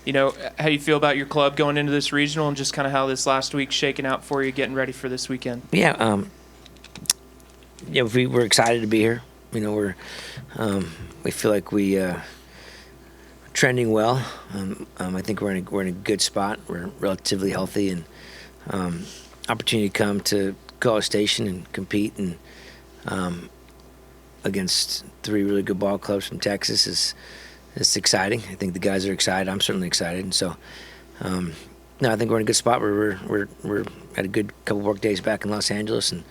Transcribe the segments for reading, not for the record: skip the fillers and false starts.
how you feel about your club going into this regional and just kind of how this last week's shaking out for you, getting ready for this weekend. Yeah, we're excited to be here. We feel like we trending well. I think we're in a good spot. We're relatively healthy, and opportunity to come to College Station and compete and against 3 really good ball clubs from Texas is exciting. I think the guys are excited. I'm certainly excited, and so no, I think we're in a good spot. We're had a good couple work days back in Los Angeles and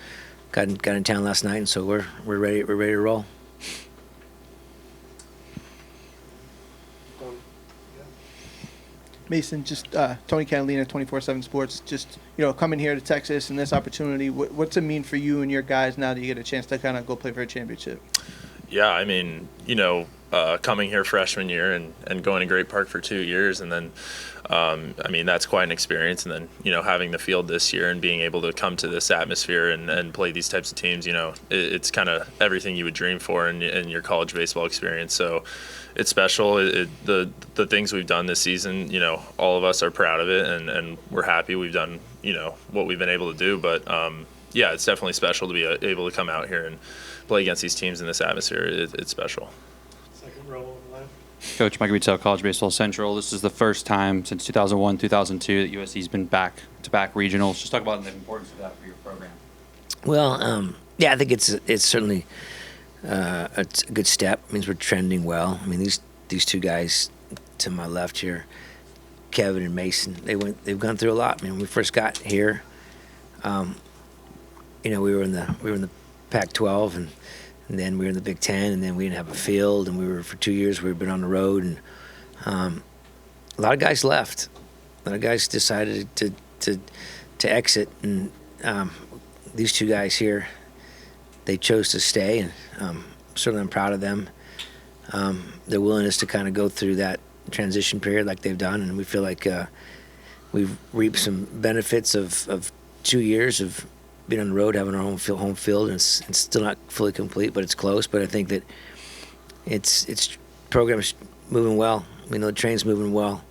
got in town last night, and so we're ready to roll. Mason, just Tony Catalina, 24/7 Sports. Just coming here to Texas and this opportunity. What's it mean for you and your guys now that you get a chance to kind of go play for a championship? Yeah, I mean, coming here freshman year and going to Great Park for 2 years, and then I mean, that's quite an experience. And then having the field this year and being able to come to this atmosphere and play these types of teams, it's kind of everything you would dream for in your college baseball experience. So it's special. The things we've done this season, all of us are proud of it, and we're happy we've done what we've been able to do. But yeah, it's definitely special to be able to come out here and play against these teams in this atmosphere. It's special. Second row on the left. Coach Mike Butel, College Baseball Central. This is the first time since 2001, 2002 that USC's been back-to-back regionals. Just talk about the importance of that for your program. Well, yeah, I think it's certainly it's a good step. It means we're trending well. I mean, these 2 guys to my left here, Kevin and Mason, they've gone through a lot. I mean, when we first got here, we were in the Pac-12 and then we were in the Big Ten, and then we didn't have a field, and we were for 2 years we've been on the road, and a lot of guys left. A lot of guys decided to exit, and these 2 guys here, they chose to stay, and certainly I'm proud of them. Their willingness to kind of go through that transition period like they've done, and we feel like we've reaped some benefits of 2 years of being on the road, having our home field, and it's still not fully complete, but it's close. But I think that it's program's moving well. The train's moving well,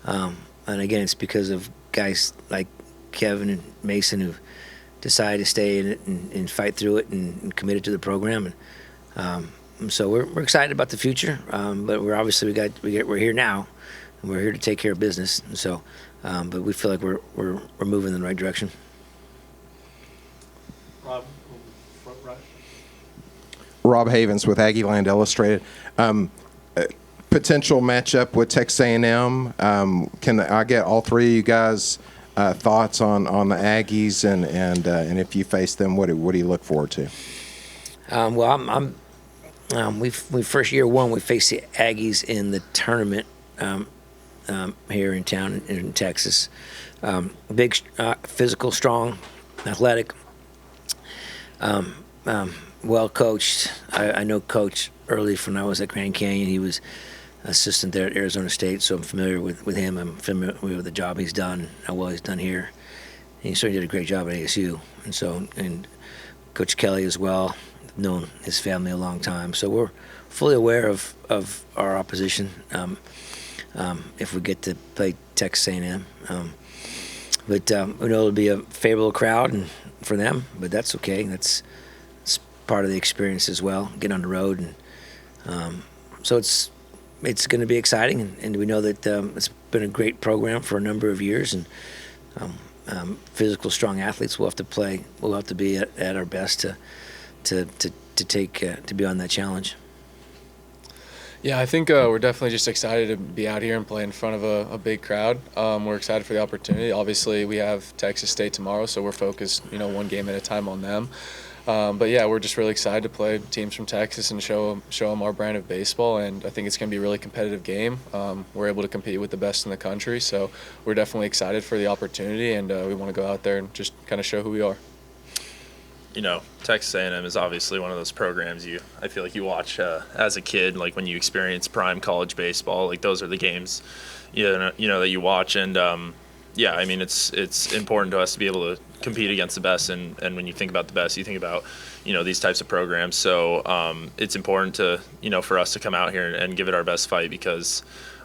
and again, it's because of guys like Kevin and Mason who decided to stay in it and fight through it and committed to the program, and so we're excited about the future. But we're obviously we're here now, and we're here to take care of business. And so, but we feel like we're moving in the right direction. Rob, front right. Rob Havens with Aggie Land Illustrated. Potential matchup with Texas A&M. Can I get all 3 of you guys' thoughts on the Aggies and if you face them, what do you look forward to? Well, we first year 1 we faced the Aggies in the tournament here in town in Texas. Big, physical, strong, athletic. Well coached. I know Coach early from when I was at Grand Canyon. He was assistant there at Arizona State, so I'm familiar with him. I'm familiar with the job he's done, how well he's done here. And he certainly did a great job at ASU. And Coach Kelly as well. I've known his family a long time, so we're fully aware of our opposition if we get to play Texas A&M. But we know it'll be a favorable crowd and for them, but that's okay. That's part of the experience as well, get on the road. And so it's going to be exciting, and we know that it's been a great program for a number of years, and physical, strong athletes will have to play. We'll have to be at our best to be on that challenge. Yeah, I think we're definitely just excited to be out here and play in front of a big crowd. We're excited for the opportunity. Obviously, we have Texas State tomorrow, so we're focused, 1 game at a time on them. But yeah, we're just really excited to play teams from Texas and show them our brand of baseball. And I think it's going to be a really competitive game. We're able to compete with the best in the country, so we're definitely excited for the opportunity, and we want to go out there and just kind of show who we are. Texas A&M is obviously one of those programs I feel like you watch as a kid, like when you experience prime college baseball. Like those are the games, that you watch, and yeah, I mean it's important to us to be able to compete against the best, and when you think about the best, you think about these types of programs. So it's important to for us to come out here and give it our best fight, because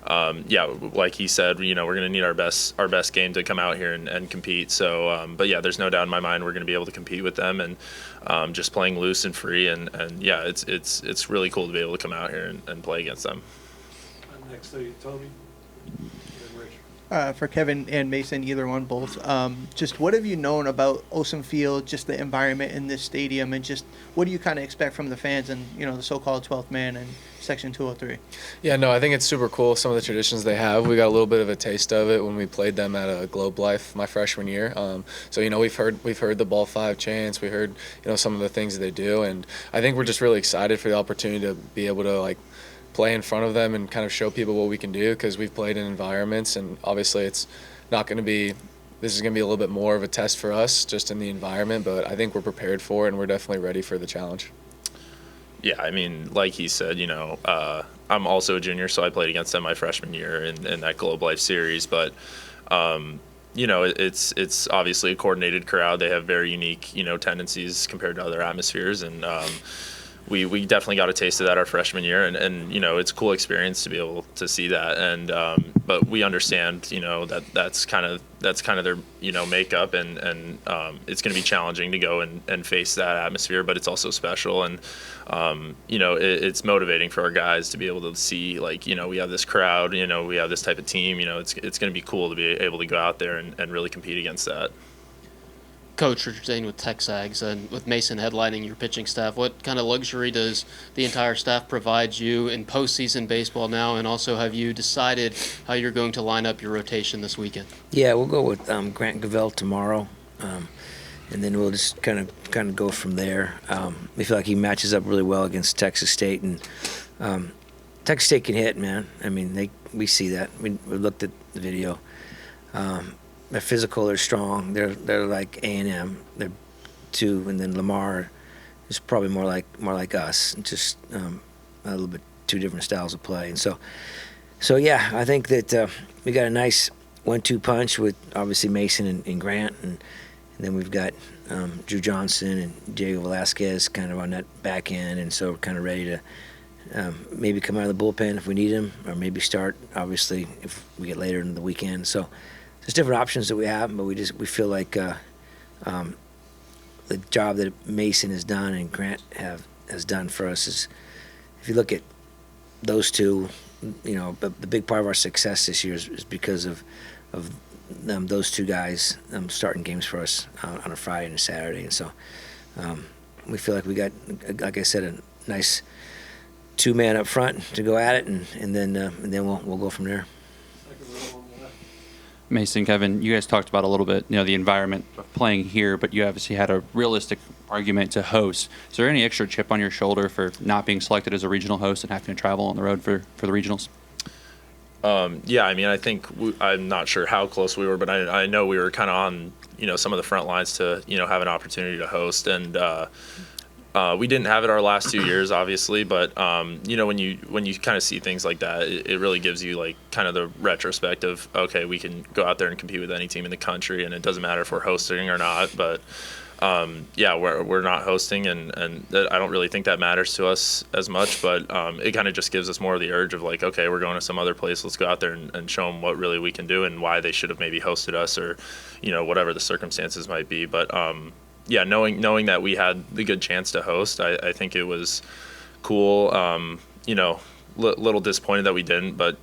yeah, like he said, we're going to need our best game to come out here and compete. So, but yeah, there's no doubt in my mind we're going to be able to compete with them, and just playing loose and free, and yeah, it's really cool to be able to come out here and play against them. Next to you, Tony. And Rich. For Kevin and Mason, either one, both. Just what have you known about Olsen Field, just the environment in this stadium, and just what do you kind of expect from the fans and the so-called 12th man and Section 203? Yeah, no, I think it's super cool, some of the traditions they have. We got a little bit of a taste of it when we played them at a Globe Life my freshman year. So we've heard the Ball 5 chants, we heard some of the things that they do, and I think we're just really excited for the opportunity to be able to play in front of them and kind of show people what we can do, because we've played in environments, and obviously this is going to be a little bit more of a test for us just in the environment, but I think we're prepared for it and we're definitely ready for the challenge. Yeah, I mean, like he said, I'm also a junior, so I played against them my freshman year in that Globe Life series, but it's obviously a coordinated crowd. They have very unique tendencies compared to other atmospheres, and we definitely got a taste of that our freshman year, and it's a cool experience to be able to see that, and but we understand that's kind of their makeup, and it's going to be challenging to go and face that atmosphere, but it's also special, and it's motivating for our guys to be able to see we have this crowd, we have this type of team, it's going to be cool to be able to go out there and really compete against that. Coach, Richard Zane with Texags, and with Mason headlining your pitching staff, what kind of luxury does the entire staff provide you in postseason baseball now, and also have you decided how you're going to line up your rotation this weekend? Yeah, we'll go with Grant Gavell tomorrow, and then we'll just kind of go from there. We feel like he matches up really well against Texas State, and Texas State can hit, man. I mean, we see that. We looked at the video. They're physical. They're strong. They're like A&M. They're two, and then Lamar is probably more like us. Just a little bit two different styles of play. And so yeah, I think that we got a nice 1-2 punch with obviously Mason and Grant, and then we've got Drew Johnson and Diego Velasquez kind of on that back end, and so we're kind of ready to maybe come out of the bullpen if we need him, or maybe start obviously if we get later in the weekend. So there's different options that we have, but we feel like the job that Mason has done and Grant has done for us is, if you look at those two, the big part of our success this year is because of those two guys starting games for us on a Friday and a Saturday, and so we feel like we got, like I said, a nice two-man up front to go at it, and then we'll go from there. Second row on the left. Mason, Kevin, you guys talked about a little bit, the environment of playing here, but you obviously had a realistic argument to host. Is there any extra chip on your shoulder for not being selected as a regional host and having to travel on the road for the regionals? Yeah, I mean, I think I'm not sure how close we were, but I know we were kind of on, some of the front lines to, have an opportunity to host, and we didn't have it our last 2 years, obviously, but when you kind of see things like that, it really gives you kind of the retrospect of, okay, we can go out there and compete with any team in the country, and it doesn't matter if we're hosting or not. But yeah, we're not hosting, and I don't really think that matters to us as much. But it kind of just gives us more of the urge of okay, we're going to some other place. Let's go out there and show them what really we can do and why they should have maybe hosted us, or whatever the circumstances might be. But yeah, knowing that we had the good chance to host, I think it was cool. Little disappointed that we didn't, but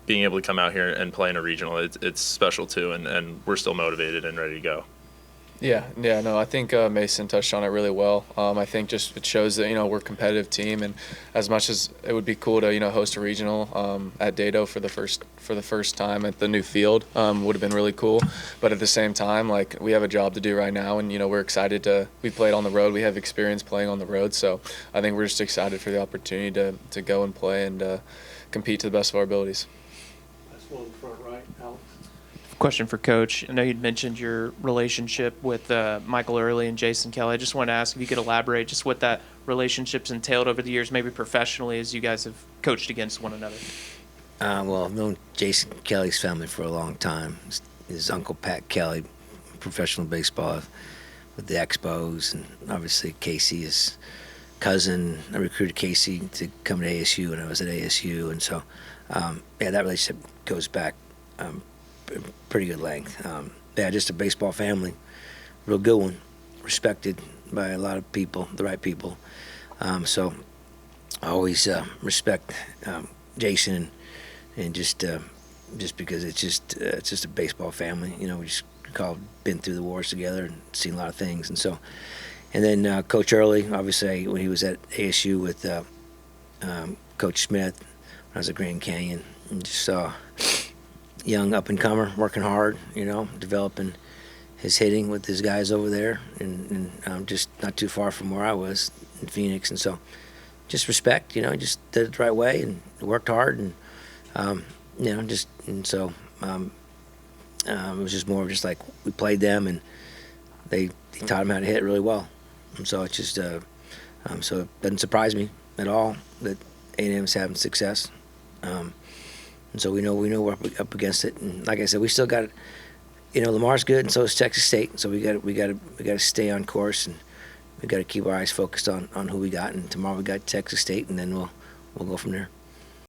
being able to come out here and play in a regional, it's special too, and we're still motivated and ready to go. Yeah, no, I think Mason touched on it really well. I think just it shows that we're a competitive team, and as much as it would be cool to host a regional at Dado for the first time at the new field, would have been really cool. But at the same time, we have a job to do right now, and we're excited we played on the road. We have experience playing on the road, so I think we're just excited for the opportunity to go and play and compete to the best of our abilities. That's one front right, Alex. Question for Coach. I know you'd mentioned your relationship with Michael Early and Jason Kelly. I just wanted to ask if you could elaborate just what that relationship's entailed over the years, maybe professionally, as you guys have coached against one another. Well, I've known Jason Kelly's family for a long time. His uncle Pat Kelly, professional baseball with the Expos, and obviously Casey, his cousin. I recruited Casey to come to ASU when I was at ASU, and so yeah, that relationship goes back pretty good length. Yeah, just a baseball family, real good one, respected by a lot of people, the right people. So I always respect Jason, and just because it's just a baseball family. You know, we just been through the wars together and seen a lot of things, and so. And then Coach Early, obviously, when he was at ASU with Coach Smith, when I was at Grand Canyon, and just saw young up-and-comer working hard, you know, developing his hitting with his guys over there, and just not too far from where I was in Phoenix. And so just respect, you know, just did it the right way and worked hard, and, you know, just, and so it was just more of just like we played them, and they taught him how to hit really well. And so it's just, so it doesn't surprise me at all that A&M's having success. And so we know we're up against it. And like I said, we still got, you know, Lamar's good, and so is Texas State. So we got to stay on course, and we got to keep our eyes focused on who we got. And tomorrow we got Texas State, and then we'll go from there.